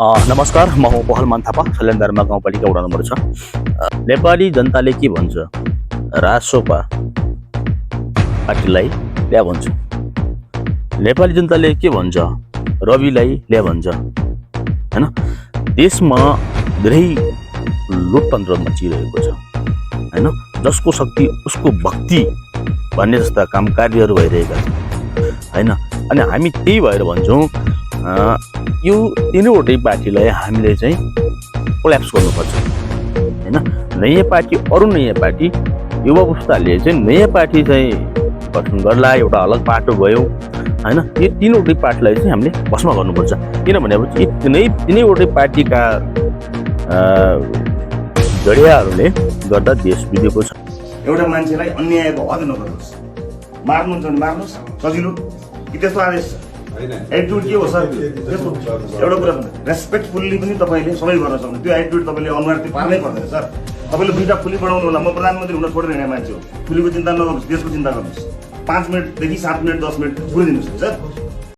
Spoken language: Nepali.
नमस्कार, म हो पहलमान थापा, सल्यानदारमा गाउँपालिका वडा नम्बर 6। नेपाली जनताले के भन्छ? रासोपा पार्टीलाई ल्या भन्छ। नेपाली जनताले के भन्छ? रविलाई ल्या भन्छ। हैन, देशमा धेरै लोकतन्त्र मचिरहेको छ। हैन, जसको शक्ति उसको भक्ति भन्ने जस्ता काम कार्यहरू भइरहेका छन्। हैन, अनि हामी त्यही भएर भन्छौँ यो तीनवटै पार्टीलाई हामीले चाहिँ कोल्याप्स गर्नुपर्छ। हैन, नयाँ पार्टी अरू नयाँ पार्टी युवा पुस्ताले चाहिँ नयाँ पार्टी चाहिँ गठन गर्ला, एउटा अलग पाटो भयो। हैन, यो तीनवटै पार्टीलाई चाहिँ हामीले भस्म गर्नुपर्छ। किनभने अब तिनैवटै पार्टीका जडियाहरूले गर्दा देश बिग्रेको छ। एउटा मान्छेलाई अन्यायको हद नगर्नुहोस्। मार्नुहुन्छ भने मार्नुहोस्, सजिलो कि त्यस्तो आदेश छ? एटिट्युड के हो सर? त्यस्तो एउटा कुरा रेस्पेक्टफुल्ली पनि तपाईँले सबै गर्न सक्नु। त्यो एटिट्युड तपाईँले अनुहार त्यो पार्नै पर्दैन सर। तपाईँले दुईवटा फुली बढाउनु होला। म प्रधानमन्त्री हुन छोडेर हिँड्ने मान्छे हो। फुलीको चिन्ता नगर्नुहोस्, देशको चिन्ता गर्नुहोस्। 5 मिनटदेखि 7 मिनट 10 मिनट फुलिदिनुहोस् सर।